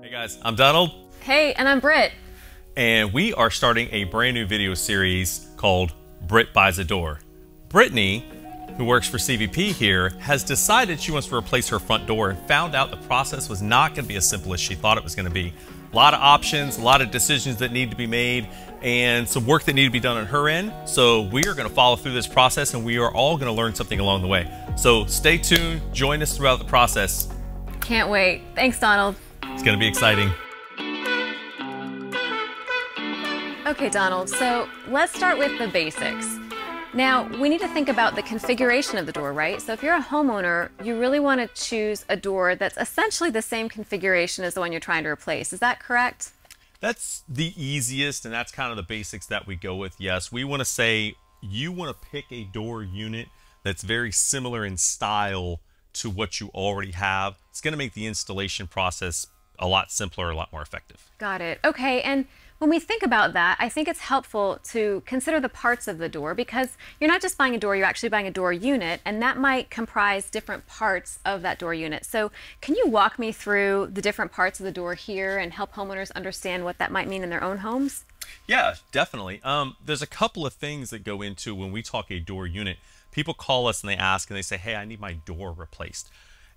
Hey guys, I'm Donald. Hey, and I'm Britt. And we are starting a brand new video series called Britt Buys a Door. Brittany, who works for CVP here, has decided she wants to replace her front door and found out the process was not going to be as simple as she thought it was going to be. A lot of options, a lot of decisions that need to be made, and some work that needed to be done on her end. So we are going to follow through this process and we are all going to learn something along the way. So stay tuned, join us throughout the process. Can't wait. Thanks, Donald. It's going to be exciting. Okay, Donald, so let's start with the basics. Now, we need to think about the configuration of the door, right? So if you're a homeowner, you really want to choose a door that's essentially the same configuration as the one you're trying to replace. Is that correct? That's the easiest, and that's kind of the basics that we go with. Yes, we want to say you want to pick a door unit that's very similar in style to what you already have. It's going to make the installation process a lot simpler, a lot more effective. Got it. Okay, and when we think about that, I think it's helpful to consider the parts of the door, because you're not just buying a door, you're actually buying a door unit, and that might comprise different parts of that door unit. So can you walk me through the different parts of the door here and help homeowners understand what that might mean in their own homes? Yeah, definitely. There's a couple of things that go into when we talk a door unit. People call us and they ask and they say, hey, I need my door replaced.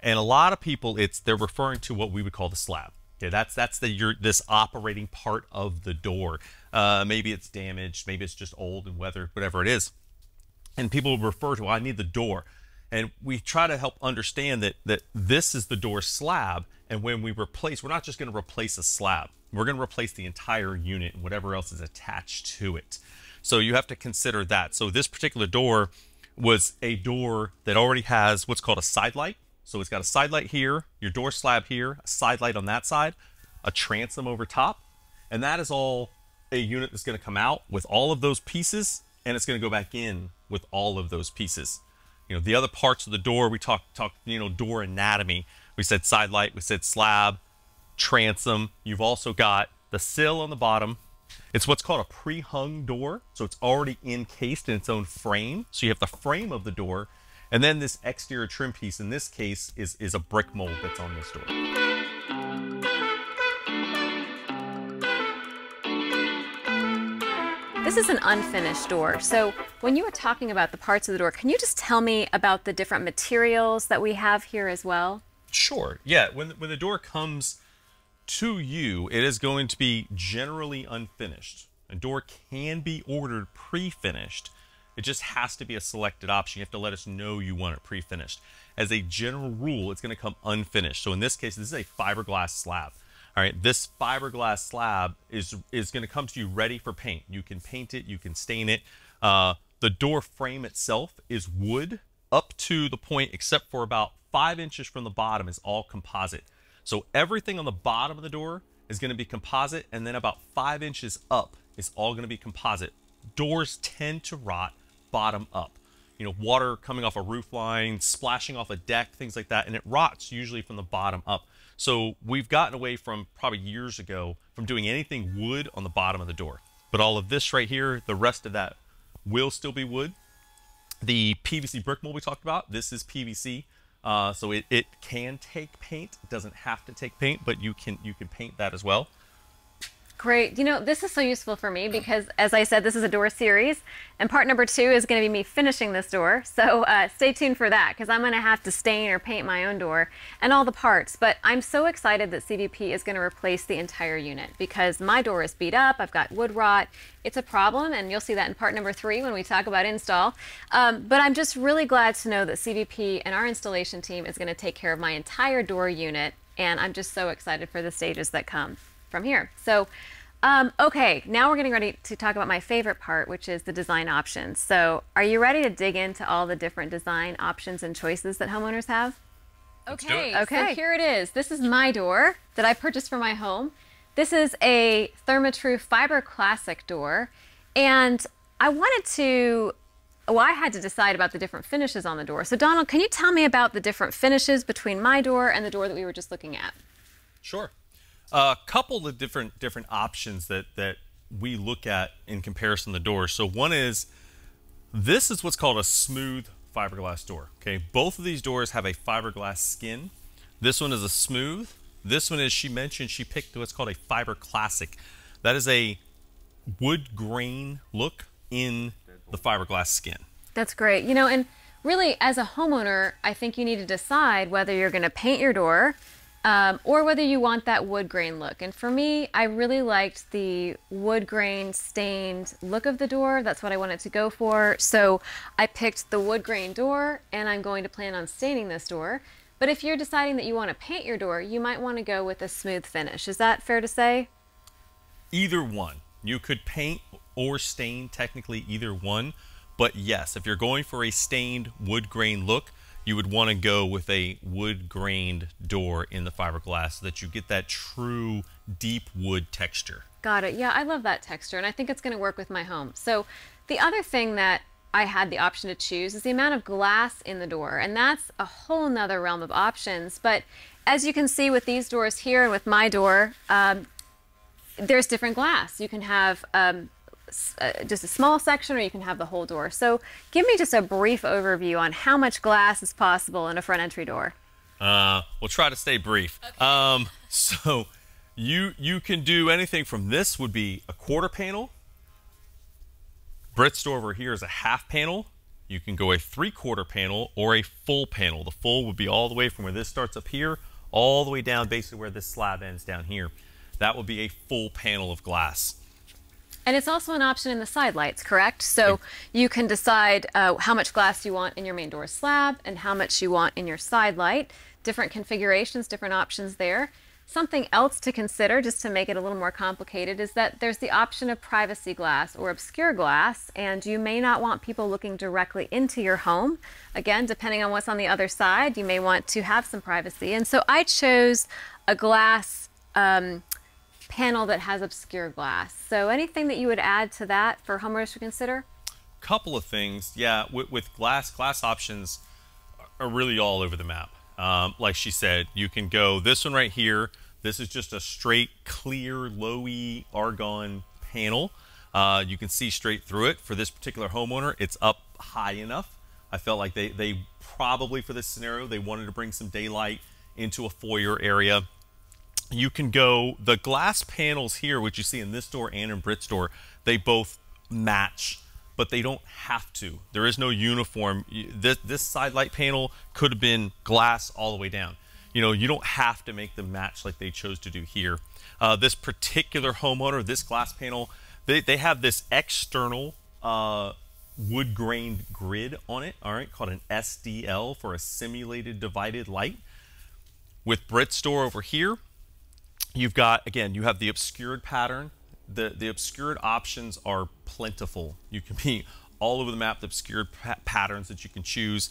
And a lot of people, they're referring to what we would call the slab. Okay, that's this operating part of the door. Maybe it's damaged, maybe it's just old and weathered, whatever it is. And people refer to, well, I need the door. And we try to help understand that this is the door slab. And when we replace, we're not just going to replace a slab. We're going to replace the entire unit and whatever else is attached to it. So you have to consider that. So this particular door was a door that already has what's called a side light. So it's got a side light here, your door slab here, a side light on that side, a transom over top, and that is all a unit that's going to come out with all of those pieces, and it's going to go back in with all of those pieces. You know, the other parts of the door, we talked, door anatomy. We said side light, we said slab, transom. You've also got the sill on the bottom. It's what's called a pre-hung door, so it's already encased in its own frame. So you have the frame of the door, and then this exterior trim piece, in this case, is a brick mold that's on this door. This is an unfinished door. So when you were talking about the parts of the door, can you just tell me about the different materials that we have here as well? Sure. Yeah, when the door comes to you, it is going to be generally unfinished. A door can be ordered pre-finished. It just has to be a selected option. You have to let us know you want it pre-finished. As a general rule, it's going to come unfinished. So in this case, this is a fiberglass slab. All right, this fiberglass slab is going to come to you ready for paint. You can paint it, you can stain it. The door frame itself is wood up to the point, except for about 5 inches from the bottom, is all composite. So everything on the bottom of the door is going to be composite, and then about 5 inches up is all going to be composite. Doors tend to rot bottom up. You know, water coming off a roof line, splashing off a deck, things like that, and it rots usually from the bottom up. So we've gotten away from, probably years ago, from doing anything wood on the bottom of the door. But all of this right here, the rest of that will still be wood. The PVC brick mold we talked about, this is PVC. So it can take paint. It doesn't have to take paint, but you can paint that as well. Great. You know, this is so useful for me because, as I said, this is a door series, and part number 2 is going to be me finishing this door. So stay tuned for that, because I'm going to have to stain or paint my own door and all the parts. But I'm so excited that CVP is going to replace the entire unit, because my door is beat up. I've got wood rot. It's a problem, and you'll see that in part number 3 when we talk about install. But I'm just really glad to know that CVP and our installation team is going to take care of my entire door unit, and I'm just so excited for the stages that come from here. So, okay, now we're getting ready to talk about my favorite part, which is the design options. So, are you ready to dig into all the different design options and choices that homeowners have? Okay, so here it is. This is my door that I purchased for my home. This is a Therma-Tru Fiber Classic door, and I had to decide about the different finishes on the door. So, Donald, can you tell me about the different finishes between my door and the door that we were just looking at? Sure. A couple of different options that we look at in comparison to the doors. So one is, this is what's called a smooth fiberglass door. Okay, both of these doors have a fiberglass skin. This one is a smooth, This one is, she mentioned she picked what's called a Fiber Classic. That is a wood grain look in the fiberglass skin. That's great. You know, and really as a homeowner, I think you need to decide whether you're going to paint your door or whether you want that wood grain look. And for me, I really liked the wood grain stained look of the door. That's what I wanted to go for. So I picked the wood grain door, and I'm going to plan on staining this door. But if you're deciding that you want to paint your door, you might want to go with a smooth finish. Is that fair to say? Either one. You could paint or stain, technically either one. But yes, if you're going for a stained wood grain look, you would want to go with a wood grained door in the fiberglass so that you get that true deep wood texture. Got it. Yeah, I love that texture, and I think it's going to work with my home. So the other thing that I had the option to choose is the amount of glass in the door, and that's a whole nother realm of options. But as you can see with these doors here and with my door, there's different glass. You can have just a small section, or you can have the whole door. So give me just a brief overview on how much glass is possible in a front entry door. We'll try to stay brief. Okay. So you can do anything from, this would be a quarter panel. Britt's door over here is a half panel. You can go a 3/4 panel or a full panel. The full would be all the way from where this starts up here all the way down basically where this slab ends down here. That would be a full panel of glass. And it's also an option in the side lights, correct? So you can decide how much glass you want in your main door slab and how much you want in your side light. Different configurations, different options there. Something else to consider, just to make it a little more complicated, is that there's the option of privacy glass or obscure glass, and you may not want people looking directly into your home. Again, depending on what's on the other side, you may want to have some privacy. And so I chose a glass panel that has obscure glass. So anything that you would add to that for homeowners to consider? Couple of things. Yeah, with glass options are really all over the map. Like she said, you can go this one right here. This is just a straight, clear, low-E argon panel. You can see straight through it. For this particular homeowner, it's up high enough. I felt like they probably, for this scenario, they wanted to bring some daylight into a foyer area. You can go, the glass panels here, which you see in this door and in Britt's door, they both match, but they don't have to. There is no uniform. This side light panel could have been glass all the way down. You know, you don't have to make them match like they chose to do here. This particular homeowner, this glass panel, they have this external wood grained grid on it, all right, called an SDL for a simulated divided light. With Britt's door over here, you've got, again, you have the obscured pattern. The obscured options are plentiful. You can be all over the map, the obscured patterns that you can choose.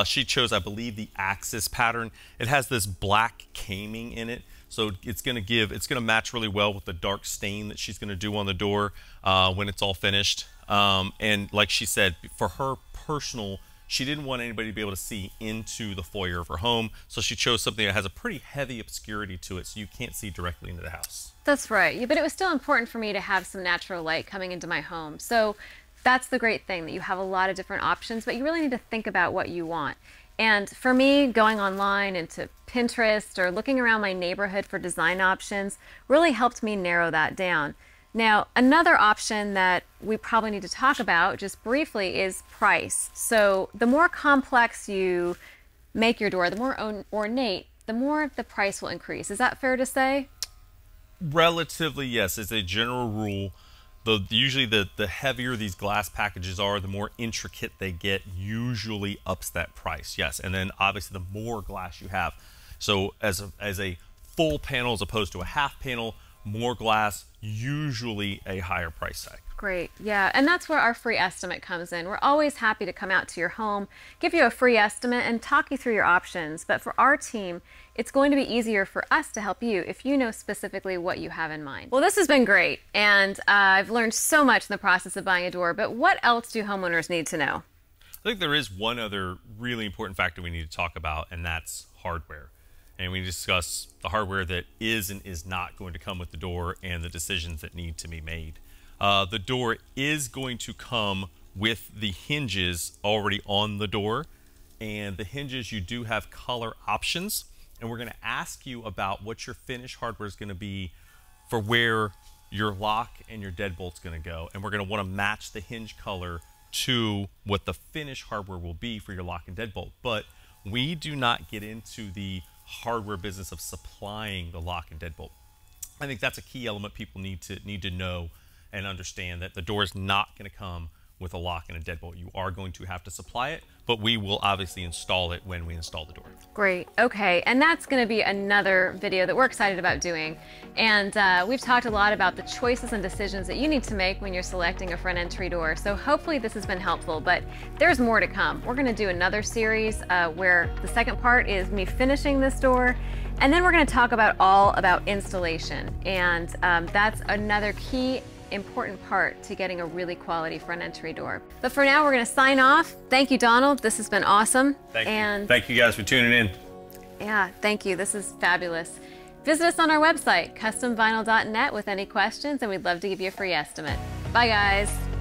She chose, I believe, the Axis pattern. It has this black caming in it, so it's going to match really well with the dark stain that she's going to do on the door when it's all finished. And like she said, for her personal, she didn't want anybody to be able to see into the foyer of her home, so she chose something that has a pretty heavy obscurity to it, so you can't see directly into the house. That's right. Yeah, but it was still important for me to have some natural light coming into my home. So that's the great thing, that you have a lot of different options, but you really need to think about what you want. And for me, going online into Pinterest or looking around my neighborhood for design options really helped me narrow that down. Now, another option that we probably need to talk about just briefly is price. So the more complex you make your door, the more ornate, the more the price will increase. Is that fair to say? Relatively, yes. As a general rule, usually the heavier these glass packages are, the more intricate they get, usually ups that price, yes. And then obviously the more glass you have. So as a full panel as opposed to a half panel, more glass, usually a higher price tag. Great, yeah, and that's where our free estimate comes in. We're always happy to come out to your home, give you a free estimate, and talk you through your options. But for our team, it's going to be easier for us to help you if you know specifically what you have in mind. Well, this has been great, and I've learned so much in the process of buying a door, but what else do homeowners need to know? I think there is one other really important factor we need to talk about, and that's hardware. And we discuss the hardware that is and is not going to come with the door and the decisions that need to be made. The door is going to come with the hinges already on the door, and the hinges, you do have color options. and we're going to ask you about what your finish hardware is going to be for where your lock and your deadbolt's going to go, and we're going to want to match the hinge color to what the finish hardware will be for your lock and deadbolt. But we do not get into the hardware business of supplying the lock and deadbolt. I think that's a key element people need to know and understand, that the door is not going to come with a lock and a deadbolt. You are going to have to supply it, but we will obviously install it when we install the door. Great. Okay. And that's going to be another video that we're excited about doing. And we've talked a lot about the choices and decisions that you need to make when you're selecting a front entry door. So hopefully this has been helpful, but there's more to come. We're going to do another series where the second part is me finishing this door. And then we're going to talk all about installation. And that's another key important part to getting a really quality front entry door. But for now, we're going to sign off. Thank you, Donald. This has been awesome. Thank you. Thank you guys for tuning in. Yeah, thank you. This is fabulous. Visit us on our website, customvinyl.net, with any questions, and we'd love to give you a free estimate. Bye, guys.